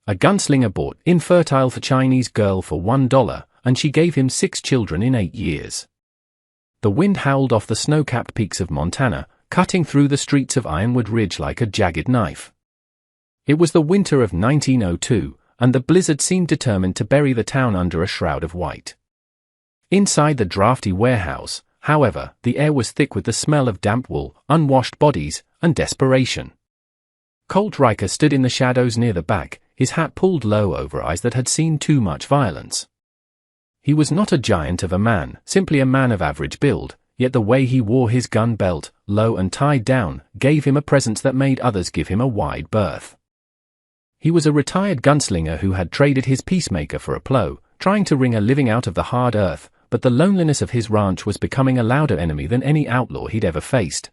A gunslinger bought Infertile for Chinese girl for $1, and she gave him 6 children in 8 years. The wind howled off the snow-capped peaks of Montana, cutting through the streets of Ironwood Ridge like a jagged knife. It was the winter of 1902, and the blizzard seemed determined to bury the town under a shroud of white. Inside the drafty warehouse, however, the air was thick with the smell of damp wool, unwashed bodies, and desperation. Colt Riker stood in the shadows near the back, his hat pulled low over eyes that had seen too much violence. He was not a giant of a man, simply a man of average build, yet the way he wore his gun belt, low and tied down, gave him a presence that made others give him a wide berth. He was a retired gunslinger who had traded his peacemaker for a plow, trying to wring a living out of the hard earth, but the loneliness of his ranch was becoming a louder enemy than any outlaw he'd ever faced.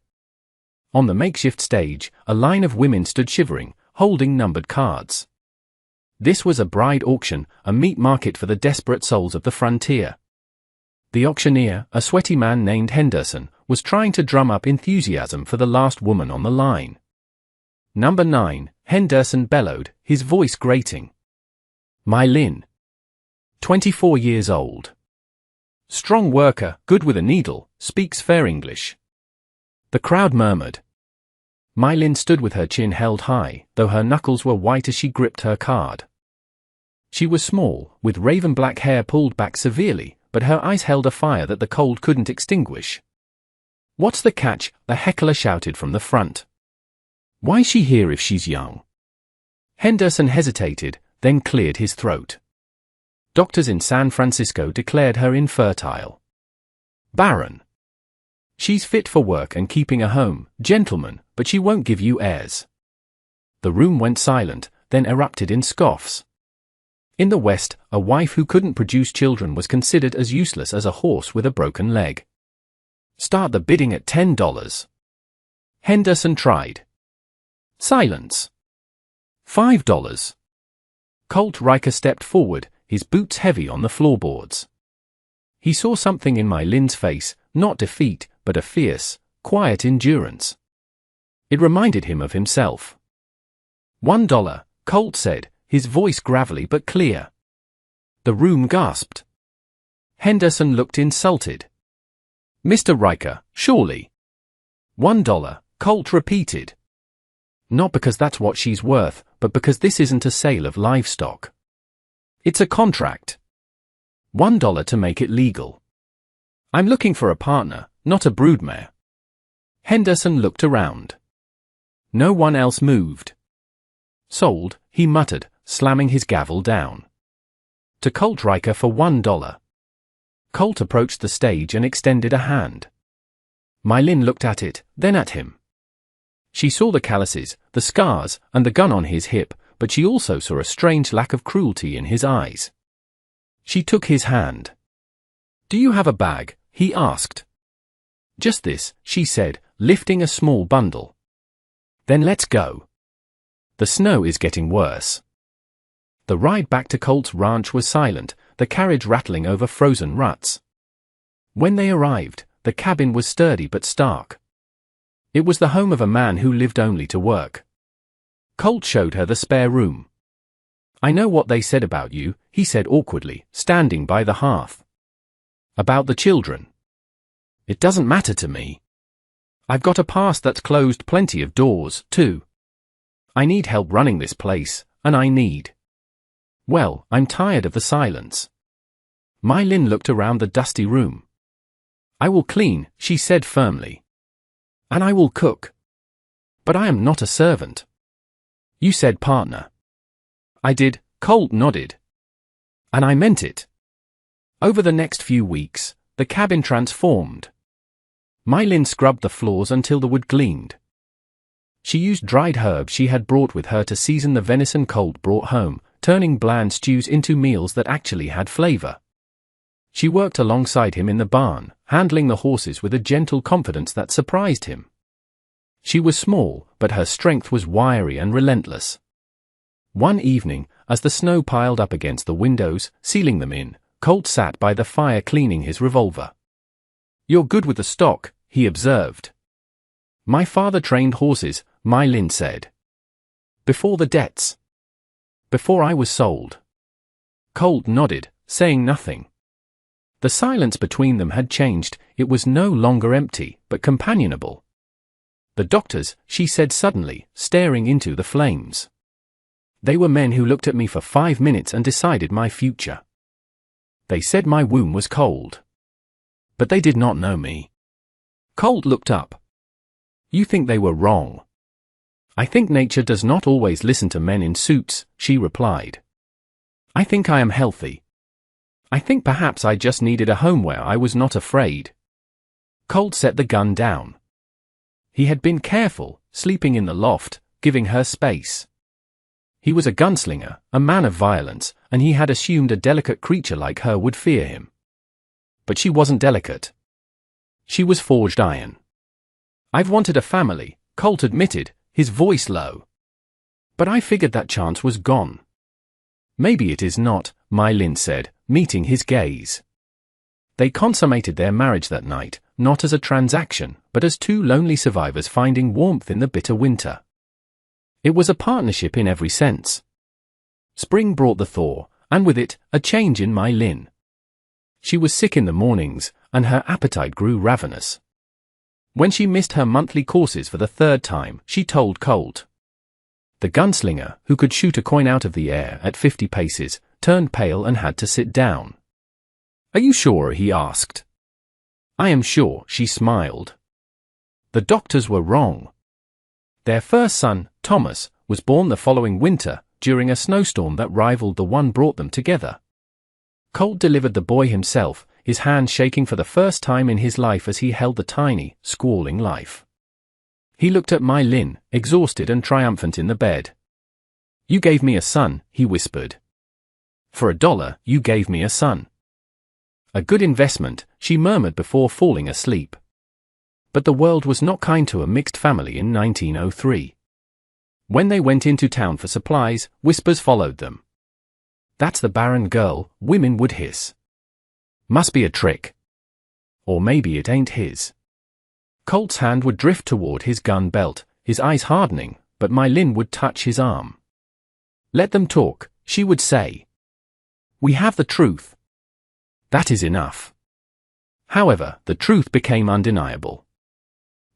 On the makeshift stage, a line of women stood shivering, holding numbered cards. This was a bride auction, a meat market for the desperate souls of the frontier. The auctioneer, a sweaty man named Henderson, was trying to drum up enthusiasm for the last woman on the line. "Number 9, Henderson bellowed, his voice grating. "My Lynn. 24 years old. Strong worker, good with a needle, speaks fair English." The crowd murmured. My Lynn stood with her chin held high, though her knuckles were white as she gripped her card. She was small, with raven black hair pulled back severely, but her eyes held a fire that the cold couldn't extinguish. "What's the catch?" a heckler shouted from the front. "Why's she here if she's young?" Henderson hesitated, then cleared his throat. Doctors in San Francisco declared her infertile. "Barren. She's fit for work and keeping a home, gentlemen, but she won't give you heirs." The room went silent, then erupted in scoffs. In the West, a wife who couldn't produce children was considered as useless as a horse with a broken leg. "Start the bidding at $10. Henderson tried. Silence. $5. Colt Riker stepped forward, his boots heavy on the floorboards. He saw something in my Lynn's face, not defeat, but a fierce, quiet endurance. It reminded him of himself. $1, Colt said, his voice gravelly but clear. The room gasped. Henderson looked insulted. "Mr. Riker, surely." $1, Colt repeated. "Not because that's what she's worth, but because this isn't a sale of livestock. It's a contract. $1 to make it legal. I'm looking for a partner, not a broodmare." Henderson looked around. No one else moved. "Sold," he muttered, slamming his gavel down. To Colt Riker for $1. Colt approached the stage and extended a hand. My Lynn looked at it, then at him. She saw the calluses, the scars, and the gun on his hip, but she also saw a strange lack of cruelty in his eyes. She took his hand. "Do you have a bag?" he asked. "Just this," she said, lifting a small bundle. "Then let's go. The snow is getting worse." The ride back to Colt's ranch was silent, the carriage rattling over frozen ruts. When they arrived, the cabin was sturdy but stark. It was the home of a man who lived only to work. Colt showed her the spare room. "I know what they said about you," he said awkwardly, standing by the hearth. "About the children. It doesn't matter to me. I've got a past that's closed plenty of doors, too. I need help running this place, and well, I'm tired of the silence." My Lynn looked around the dusty room. "I will clean," she said firmly. "And I will cook. But I am not a servant." "You said partner." "I did," Colt nodded. "And I meant it." Over the next few weeks, the cabin transformed. My Lynn scrubbed the floors until the wood gleamed. She used dried herbs she had brought with her to season the venison Colt brought home, turning bland stews into meals that actually had flavor. She worked alongside him in the barn, handling the horses with a gentle confidence that surprised him. She was small, but her strength was wiry and relentless. One evening, as the snow piled up against the windows, sealing them in, Colt sat by the fire cleaning his revolver. "You're good with the stock," he observed. "My father trained horses," My Lynn said. "Before the debts." Before I was sold. Colt nodded, saying nothing. The silence between them had changed. It was no longer empty, but companionable. The doctors, she said suddenly, staring into the flames. They were men who looked at me for 5 minutes and decided my future. They said my womb was cold. But they did not know me. Colt looked up. You think they were wrong? I think nature does not always listen to men in suits, she replied. I think I am healthy. I think perhaps I just needed a home where I was not afraid. Colt set the gun down. He had been careful, sleeping in the loft, giving her space. He was a gunslinger, a man of violence, and he had assumed a delicate creature like her would fear him. But she wasn't delicate. She was forged iron. I've wanted a family, Colt admitted, his voice low. But I figured that chance was gone. Maybe it is not, Mai Lin said, meeting his gaze. They consummated their marriage that night, not as a transaction, but as two lonely survivors finding warmth in the bitter winter. It was a partnership in every sense. Spring brought the thaw, and with it, a change in Mai Lin. She was sick in the mornings, and her appetite grew ravenous. When she missed her monthly courses for the 3rd time, she told Colt. The gunslinger, who could shoot a coin out of the air at 50 paces, turned pale and had to sit down. Are you sure? He asked. I am sure, she smiled. The doctors were wrong. Their first son, Thomas, was born the following winter, during a snowstorm that rivaled the one brought them together. Colt delivered the boy himself, his hand shaking for the first time in his life as he held the tiny, squalling life. He looked at Mai Lin, exhausted and triumphant in the bed. You gave me a son, he whispered. For $1, you gave me a son. A good investment, she murmured before falling asleep. But the world was not kind to a mixed family in 1903. When they went into town for supplies, whispers followed them. That's the barren girl, women would hiss. Must be a trick. Or maybe it ain't his. Colt's hand would drift toward his gun belt, his eyes hardening, but Mai Lin would touch his arm. Let them talk, she would say. We have the truth. That is enough. However, the truth became undeniable.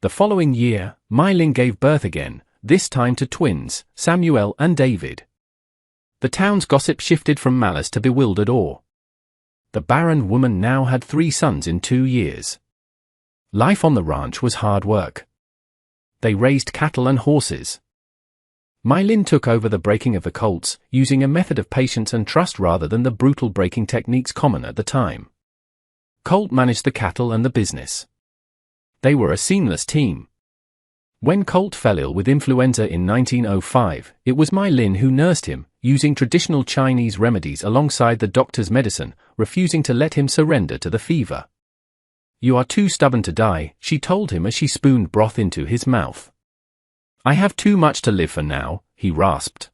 The following year, Mai Lin gave birth again, this time to twins, Samuel and David. The town's gossip shifted from malice to bewildered awe. The barren woman now had 3 sons in 2 years. Life on the ranch was hard work. They raised cattle and horses. Mai Lin took over the breaking of the colts, using a method of patience and trust rather than the brutal breaking techniques common at the time. Colt managed the cattle and the business. They were a seamless team. When Colt fell ill with influenza in 1905, it was Mai Lin who nursed him, using traditional Chinese remedies alongside the doctor's medicine, refusing to let him surrender to the fever. You are too stubborn to die, she told him as she spooned broth into his mouth. I have too much to live for now, he rasped.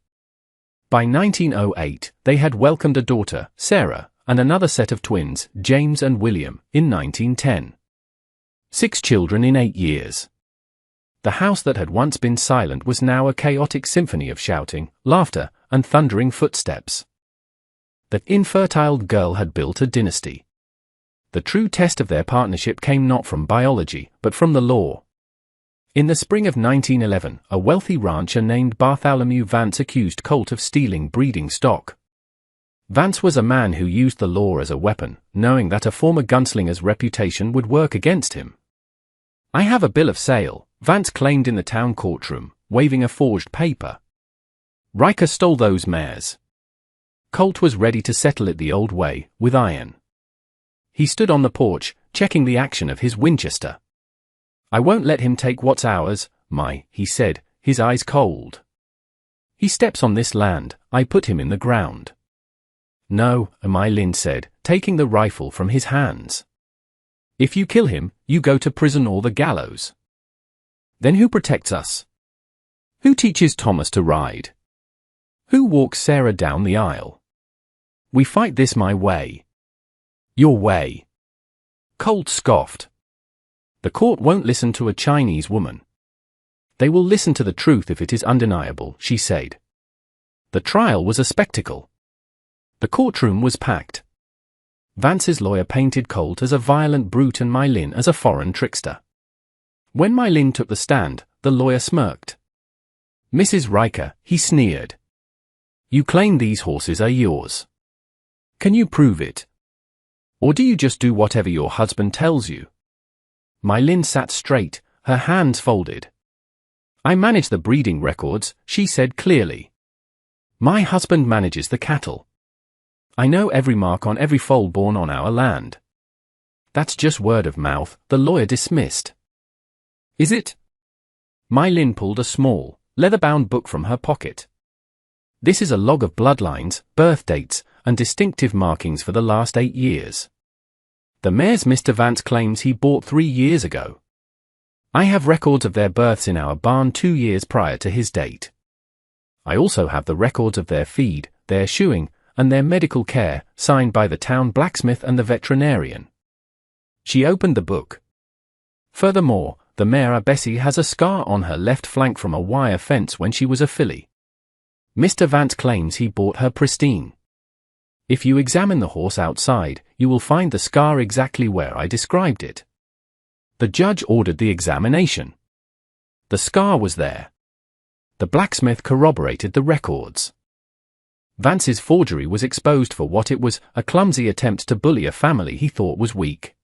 By 1908, they had welcomed a daughter, Sarah, and another set of twins, James and William, in 1910. 6 children in 8 years. The house that had once been silent was now a chaotic symphony of shouting, laughter, and thundering footsteps. The infertile girl had built a dynasty. The true test of their partnership came not from biology, but from the law. In the spring of 1911, a wealthy rancher named Bartholomew Vance accused Colt of stealing breeding stock. Vance was a man who used the law as a weapon, knowing that a former gunslinger's reputation would work against him. I have a bill of sale, Vance claimed in the town courtroom, waving a forged paper. Riker stole those mares. Colt was ready to settle it the old way, with iron. He stood on the porch, checking the action of his Winchester. I won't let him take what's ours, he said, his eyes cold. He steps on this land, I put him in the ground. No, Mai Lin said, taking the rifle from his hands. If you kill him, you go to prison or the gallows. Then who protects us? Who teaches Thomas to ride? Who walks Sarah down the aisle? We fight this my way. Your way. Colt scoffed. The court won't listen to a Chinese woman. They will listen to the truth if it is undeniable, she said. The trial was a spectacle. The courtroom was packed. Vance's lawyer painted Colt as a violent brute and My Lin as a foreign trickster. When My Lin took the stand, the lawyer smirked. "Mrs. Riker," he sneered. "You claim these horses are yours. Can you prove it? Or do you just do whatever your husband tells you?" My Lin sat straight, her hands folded. "I manage the breeding records," she said clearly. "My husband manages the cattle. I know every mark on every foal born on our land." "That's just word of mouth," the lawyer dismissed. "Is it?" My Lin pulled a small, leather-bound book from her pocket. "This is a log of bloodlines, birth dates, and distinctive markings for the last 8 years. The mares Mr. Vance claims he bought 3 years ago. I have records of their births in our barn 2 years prior to his date. I also have the records of their feed, their shoeing, and their medical care, signed by the town blacksmith and the veterinarian." She opened the book. "Furthermore, the mare Bessie has a scar on her left flank from a wire fence when she was a filly. Mr. Vance claims he bought her pristine. If you examine the horse outside, you will find the scar exactly where I described it." The judge ordered the examination. The scar was there. The blacksmith corroborated the records. Vance's forgery was exposed for what it was, a clumsy attempt to bully a family he thought was weak.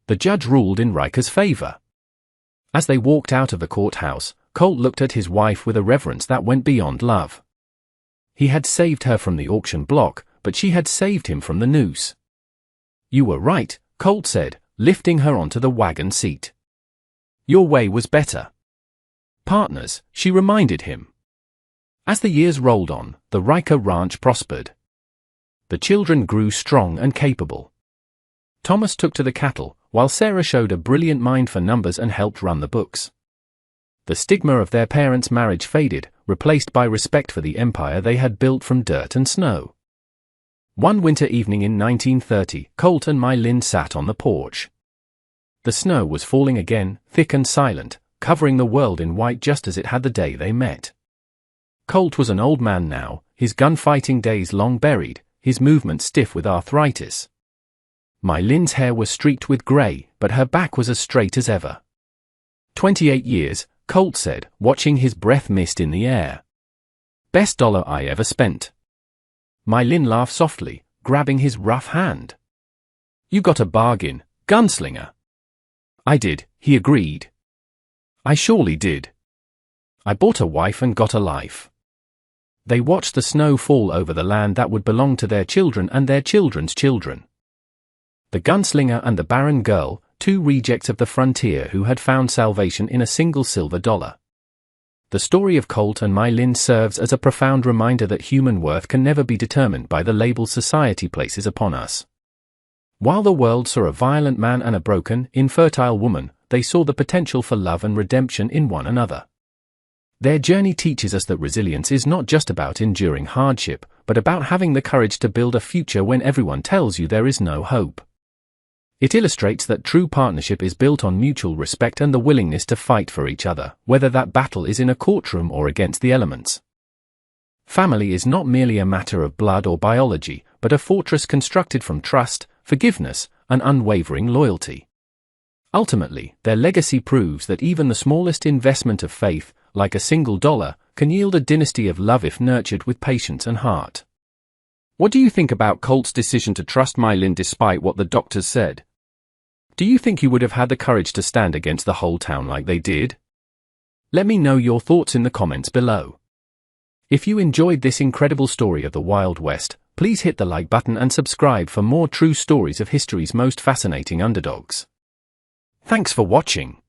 The judge ruled in Riker's favor. As they walked out of the courthouse, Colt looked at his wife with a reverence that went beyond love. He had saved her from the auction block, but she had saved him from the noose. "You were right," Colt said, lifting her onto the wagon seat. "Your way was better." "Partners," she reminded him. As the years rolled on, the Riker ranch prospered. The children grew strong and capable. Thomas took to the cattle, while Sarah showed a brilliant mind for numbers and helped run the books. The stigma of their parents' marriage faded, replaced by respect for the empire they had built from dirt and snow. One winter evening in 1930, Colt and My Lin sat on the porch. The snow was falling again, thick and silent, covering the world in white just as it had the day they met. Colt was an old man now, his gunfighting days long buried, his movements stiff with arthritis. My Lin's hair was streaked with grey, but her back was as straight as ever. 28 years, Colt said, watching his breath mist in the air. "Best dollar I ever spent." My Lin laughed softly, grabbing his rough hand. "You got a bargain, Gunslinger." "I did," he agreed. "I surely did. I bought a wife and got a life." They watched the snow fall over the land that would belong to their children and their children's children. The Gunslinger and the Barren Girl, 2 rejects of the frontier who had found salvation in a single silver dollar. The story of Colt and My Lin serves as a profound reminder that human worth can never be determined by the labels society places upon us. While the world saw a violent man and a broken, infertile woman, they saw the potential for love and redemption in one another. Their journey teaches us that resilience is not just about enduring hardship, but about having the courage to build a future when everyone tells you there is no hope. It illustrates that true partnership is built on mutual respect and the willingness to fight for each other, whether that battle is in a courtroom or against the elements. Family is not merely a matter of blood or biology, but a fortress constructed from trust, forgiveness, and unwavering loyalty. Ultimately, their legacy proves that even the smallest investment of faith, like a single dollar, can yield a dynasty of love if nurtured with patience and heart. What do you think about Colt's decision to trust My Lin despite what the doctors said? Do you think you would have had the courage to stand against the whole town like they did? Let me know your thoughts in the comments below. If you enjoyed this incredible story of the Wild West, please hit the like button and subscribe for more true stories of history's most fascinating underdogs. Thanks for watching.